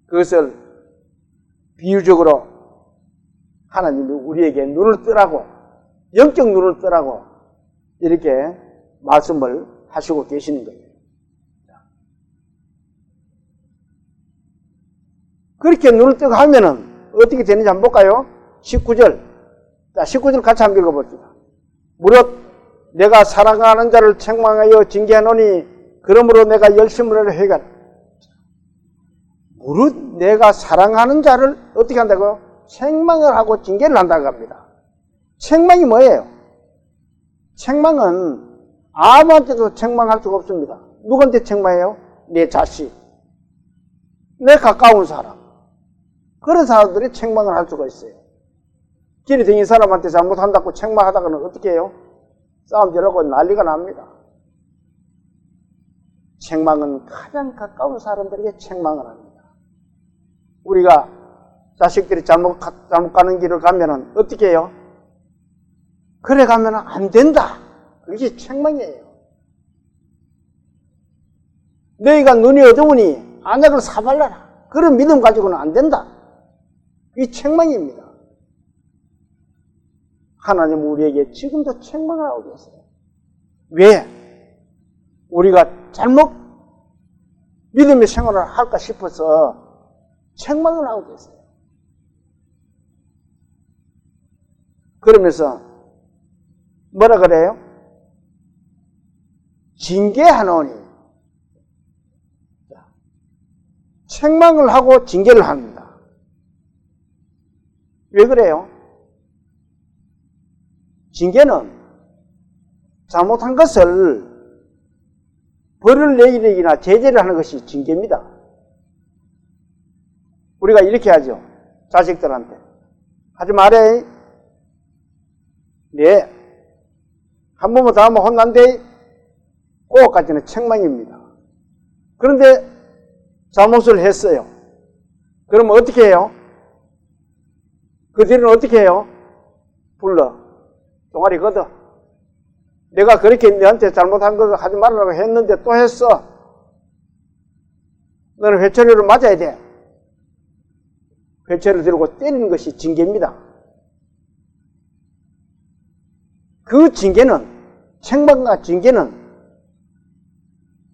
그것을 비유적으로 하나님이 우리에게 눈을 뜨라고, 영적 눈을 뜨라고 이렇게 말씀을 하시고 계시는 거예요. 그렇게 눈을 뜨고 하면은 어떻게 되는지 한번 볼까요? 19절. 자, 19절 같이 한번 읽어봅시다. 무릇 내가 사랑하는 자를 책망하여 징계하노니 그러므로 내가 열심을 하려 회개하라. 무릇 내가 사랑하는 자를 어떻게 한다고요? 책망을 하고 징계를 한다고 합니다. 책망이 뭐예요? 책망은 아무한테도 책망할 수가 없습니다. 누구한테 책망해요? 내 자식, 내 가까운 사람. 그런 사람들이 책망을 할 수가 있어요. 길이 댕긴 사람한테 잘못한다고 책망하다가는 어떻게 해요? 싸움 지르고 난리가 납니다. 책망은 가장 가까운 사람들에게 책망을 합니다. 우리가 자식들이 잘못 가는 길을 가면은 어떻게 해요? 그래 가면은 안 된다. 그게 책망이에요. 너희가 눈이 어두우니 안약을 사발라라. 그런 믿음 가지고는 안 된다. 이 책망입니다. 하나님은 우리에게 지금도 책망을 하고 계세요. 왜? 우리가 잘못 믿음의 생활을 할까 싶어서 책망을 하고 계세요. 그러면서 뭐라 그래요? 징계하노니. 책망을 하고 징계를 합니다. 왜 그래요? 징계는 잘못한 것을 벌을 내리기나 제재를 하는 것이 징계입니다. 우리가 이렇게 하죠. 자식들한테. 하지 말해. 네. 한 번만 더 하면 혼난대. 그거까지는 책망입니다. 그런데 잘못을 했어요. 그러면 어떻게 해요? 그 뒤로는 어떻게 해요? 불러. 동아리 걷어. 내가 그렇게 너한테 잘못한 거 하지 말라고 했는데 또 했어. 너는 회초리를 맞아야 돼. 회초리를 들고 때리는 것이 징계입니다. 그 징계는, 책망과 징계는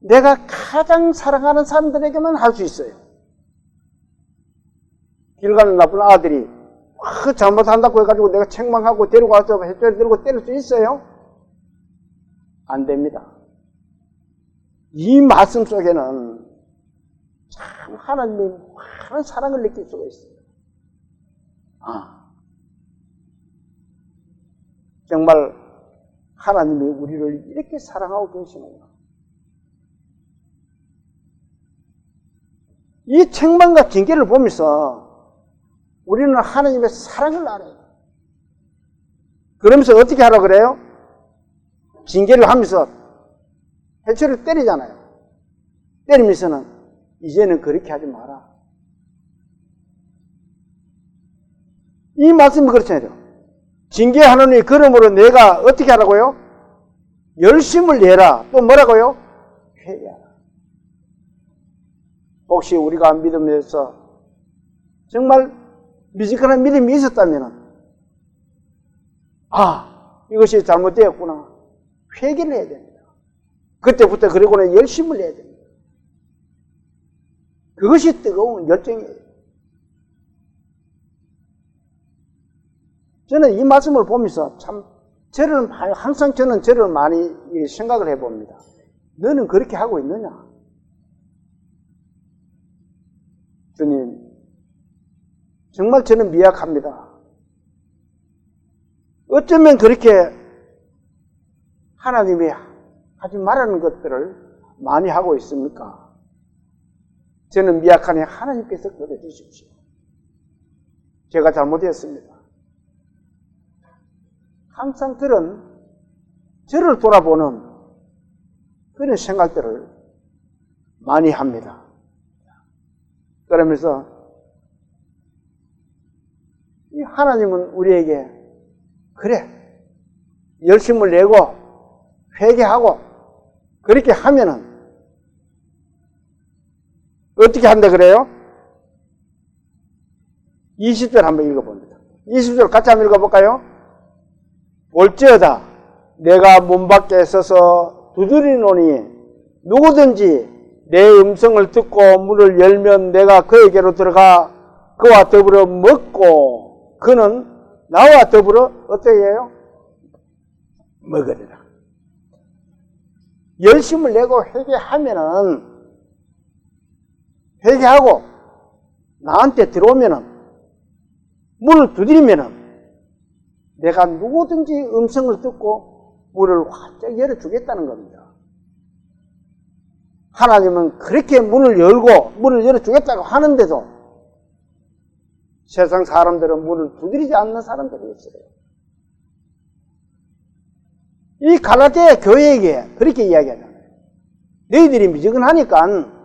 내가 가장 사랑하는 사람들에게만 할 수 있어요. 길 가는 나쁜 아들이 잘못한다고 해가지고 내가 책망하고 데리고 와서 회초리 들고 때릴 수 있어요? 안 됩니다. 이 말씀 속에는 참 하나님의 많은 사랑을 느낄 수가 있어요. 정말 하나님이 우리를 이렇게 사랑하고 계시는구나. 이 책망과 징계를 보면서 우리는 하나님의 사랑을 알아요. 그러면서 어떻게 하라고 그래요? 징계를 하면서 회초리를 때리잖아요. 때리면서는 이제는 그렇게 하지 마라. 이 말씀이 그렇잖아요. 징계하노니 그러므로 내가 어떻게 하라고요? 열심을 내라. 또 뭐라고요? 회개하라. 혹시 우리가 믿음에서 정말 미지근한 믿음이 있었다면 이것이 잘못되었구나. 회개를 해야 됩니다. 그때부터 그리고는 열심을 해야 됩니다. 그것이 뜨거운 열정이에요. 저는 이 말씀을 보면서 참 항상 저는 저를 많이 생각을 해봅니다. 너는 그렇게 하고 있느냐? 주님, 정말 저는 미약합니다. 어쩌면 그렇게 하나님이 하지 말라는 것들을 많이 하고 있습니까? 저는 미약하니 하나님께서 끌어주십시오. 제가 잘못했습니다. 항상 그런 저를 돌아보는 그런 생각들을 많이 합니다. 그러면서 이 하나님은 우리에게 그래 열심을 내고 회개하고 그렇게 하면은 어떻게 한다 그래요? 20절 한번 읽어봅니다. 20절 같이 한번 읽어볼까요? 볼지어다 내가 문 밖에 서서 두드리노니 누구든지 내 음성을 듣고 문을 열면 내가 그에게로 들어가 그와 더불어 먹고 그는 나와 더불어 어떻게 해요? 먹으리라. 열심을 내고 회개하고 나한테 들어오면은 문을 두드리면은 내가 누구든지 음성을 듣고 문을 활짝 열어주겠다는 겁니다. 하나님은 그렇게 문을 열어주겠다고 하는데도 세상 사람들은 문을 두드리지 않는 사람들이 있어요. 이 갈라디아 교회에게 그렇게 이야기하잖아요. 너희들이 미지근하니까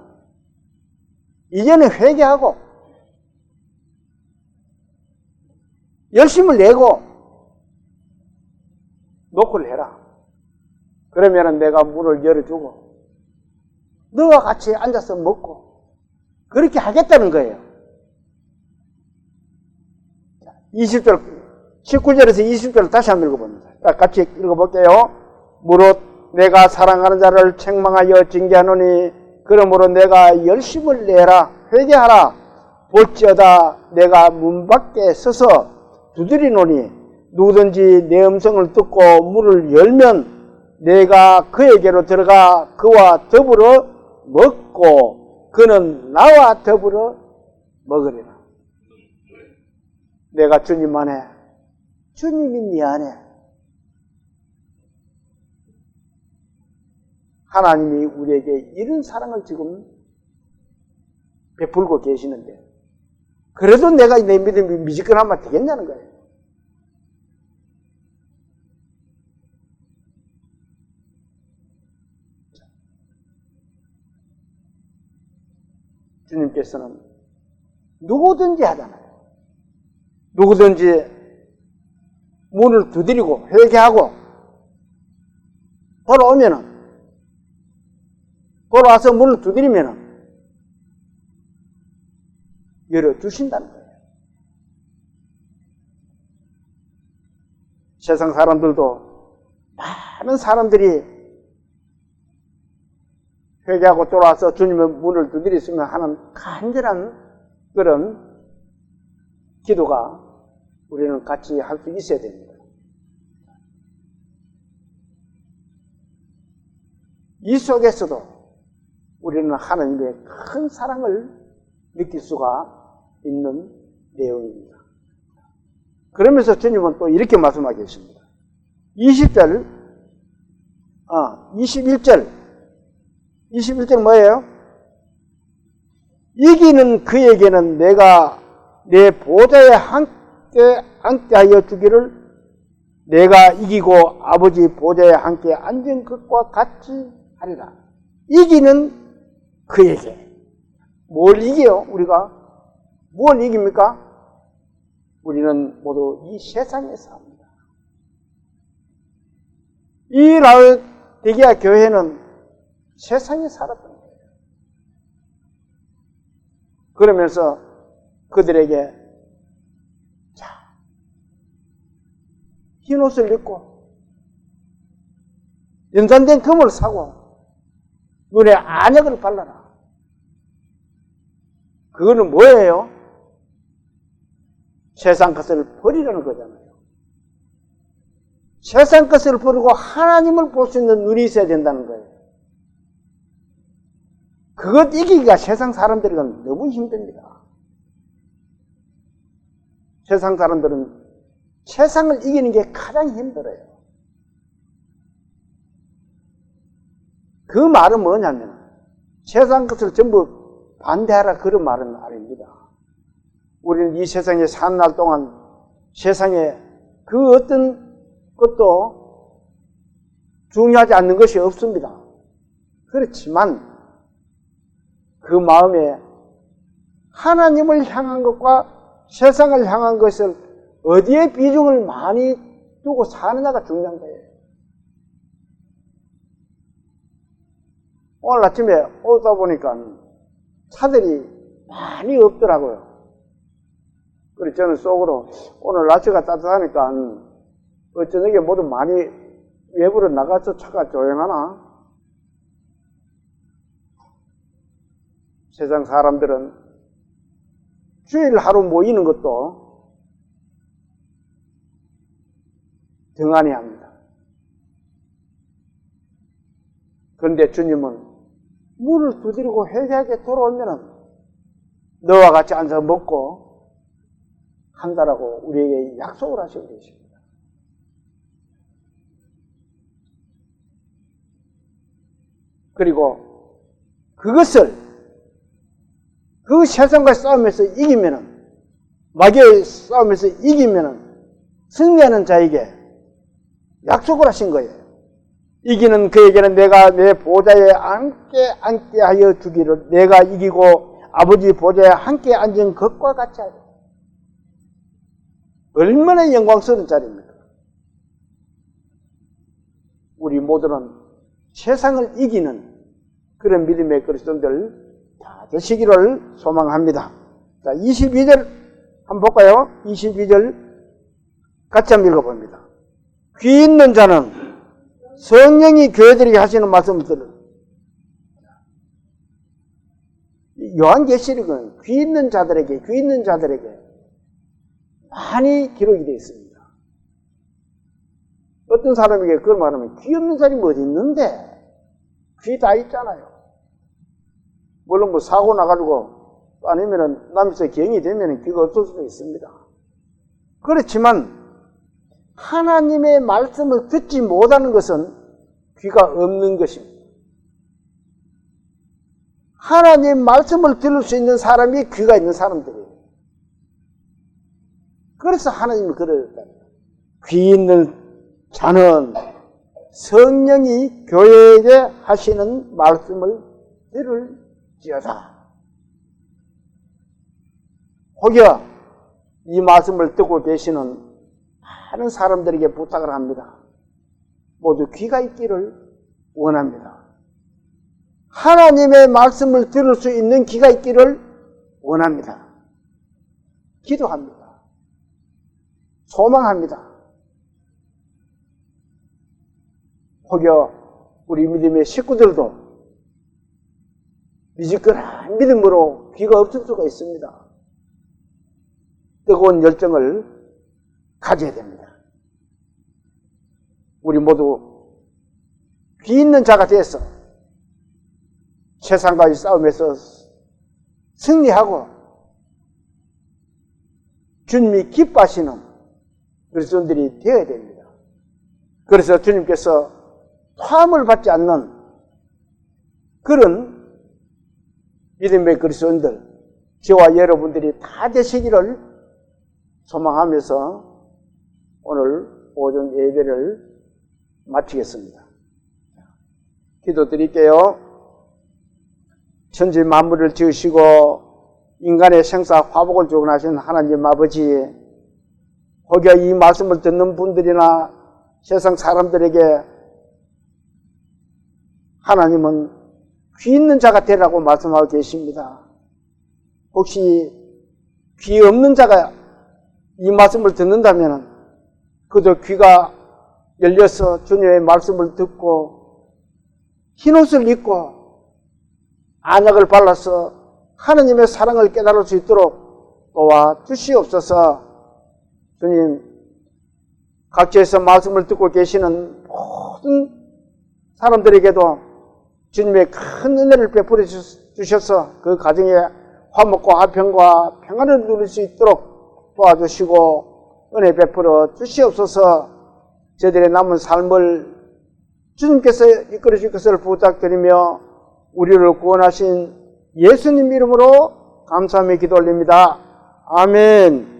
이제는 회개하고 열심을 내고 노크를 해라. 그러면 내가 문을 열어주고 너와 같이 앉아서 먹고 그렇게 하겠다는 거예요. 20절, 19절에서 20절을 다시 한번 읽어봅니다. 같이 읽어볼게요. 무릇 내가 사랑하는 자를 책망하여 징계하노니 그러므로 내가 열심을 내라 회개하라. 볼지어다 내가 문 밖에 서서 두드리노니 누구든지 내 음성을 듣고 문을 열면 내가 그에게로 들어가 그와 더불어 먹고 그는 나와 더불어 먹으리라. 내가 주님 안에 주님이 네 안에 하나님이 우리에게 이런 사랑을 지금 베풀고 계시는데 그래도 내가 내 믿음이 미지근하면 되겠냐는 거예요. 주님께서는 누구든지 하잖아요. 누구든지 문을 두드리고 회개하고 돌아와서 문을 두드리면은 열어주신다는 거예요. 세상 사람들도 많은 사람들이 회개하고 돌아와서 주님의 문을 두드렸으면 하는 간절한 그런 기도가 우리는 같이 할 수 있어야 됩니다. 이 속에서도 우리는 하나님의 큰 사랑을 느낄 수가 있는 내용입니다. 그러면서 주님은 또 이렇게 말씀하고 계십니다. 21절 뭐예요? 이기는 그에게는 내가 내 보좌에 함께 앉게 주기를 내가 이기고 아버지 보좌에 함께 앉은 것과 같이 하리라. 이기는 그에게. 뭘 이겨요? 우리가? 뭘 이깁니까? 우리는 모두 이 세상에 삽니다. 이 라오디게아 교회는 세상에 살았던 거예요. 그러면서 그들에게 자, 흰 옷을 입고 연산된 금을 사고 눈에 안약을 발라라. 그거는 뭐예요? 세상 것을 버리라는 거잖아요. 세상 것을 버리고 하나님을 볼 수 있는 눈이 있어야 된다는 거예요. 그것 이기기가 세상 사람들은 너무 힘듭니다. 세상 사람들은 세상을 이기는 게 가장 힘들어요. 그 말은 뭐냐면 세상 것을 전부 반대하라 그런 말은 아닙니다. 우리는 이 세상에 사는 날 동안 세상에 그 어떤 것도 중요하지 않는 것이 없습니다. 그렇지만 그 마음에 하나님을 향한 것과 세상을 향한 것을 어디에 비중을 많이 두고 사느냐가 중요한 거예요. 오늘 아침에 오다 보니까 차들이 많이 없더라고요. 그래서 저는 속으로 오늘 날씨가 따뜻하니까 저녁에 모두 많이 외부로 나가서 차가 조용하나? 세상 사람들은 주일 하루 모이는 것도 등한히 합니다. 그런데 주님은 문을 두드리고 회개하게 돌아오면은 너와 같이 앉아 먹고 한다라고 우리에게 약속을 하시고 계십니다. 그리고 그것을 그 세상과 싸움에서 이기면은, 마귀의 싸움에서 이기면은 승리하는 자에게 약속을 하신 거예요. 이기는 그에게는 내가 내 보좌에 함께 하여 주기를, 내가 이기고 아버지 보좌에 함께 앉은 것과 같이 하리라. 얼마나 영광스러운 자리입니까? 우리 모두는 세상을 이기는 그런 믿음의 그리스도인들 다 되시기를 소망합니다. 자, 22절 한번 볼까요? 22절 같이 한번 읽어봅니다. 귀 있는 자는 성령이 교회들에게 하시는 말씀을 들으라. 요한계시록은 귀 있는 자들에게 많이 기록이 되어 있습니다. 어떤 사람에게 그걸 말하면 귀 없는 사람이 어디 있는데? 귀 다 있잖아요. 물론 뭐 사고 나가지고 아니면은 남에서 경이 되면 귀가 없을 수도 있습니다. 그렇지만 하나님의 말씀을 듣지 못하는 것은 귀가 없는 것입니다. 하나님 말씀을 들을 수 있는 사람이 귀가 있는 사람들이에요. 그래서 하나님이 그랬다. 귀 있는 자는 성령이 교회에게 하시는 말씀을 들을지어다. 혹여 이 말씀을 듣고 계시는 많은 사람들에게 부탁을 합니다. 모두 귀가 있기를 원합니다. 하나님의 말씀을 들을 수 있는 귀가 있기를 원합니다. 기도합니다. 소망합니다. 혹여 우리 믿음의 식구들도 미지근한 믿음으로 귀가 없을 수가 있습니다. 뜨거운 열정을 가져야 됩니다. 우리 모두 귀 있는 자가 돼서 세상과의 싸움에서 승리하고 주님이 기뻐하시는 그리스도인들이 되어야 됩니다. 그래서 주님께서 포함을 받지 않는 그런 믿음의 그리스도인들, 저와 여러분들이 다 되시기를 소망하면서 오늘 오전 예배를 마치겠습니다. 기도드릴게요. 천지 만물을 지으시고 인간의 생사 화복을 주관하신 하나님 아버지, 혹여 이 말씀을 듣는 분들이나 세상 사람들에게 하나님은 귀 있는 자가 되라고 말씀하고 계십니다. 혹시 귀 없는 자가 이 말씀을 듣는다면 그저 귀가 열려서 주님의 말씀을 듣고 흰옷을 입고 안약을 발라서 하나님의 사랑을 깨달을 수 있도록 도와주시옵소서. 주님, 각지에서 말씀을 듣고 계시는 모든 사람들에게도 주님의 큰 은혜를 베풀어 주셔서 그 가정에 화목과 화평과 평안을 누릴 수 있도록 도와주시고 은혜 베풀어 주시옵소서. 저희들의 남은 삶을 주님께서 이끌어 주실 것을 부탁드리며 우리를 구원하신 예수님 이름으로 감사하며 기도 올립니다. 아멘.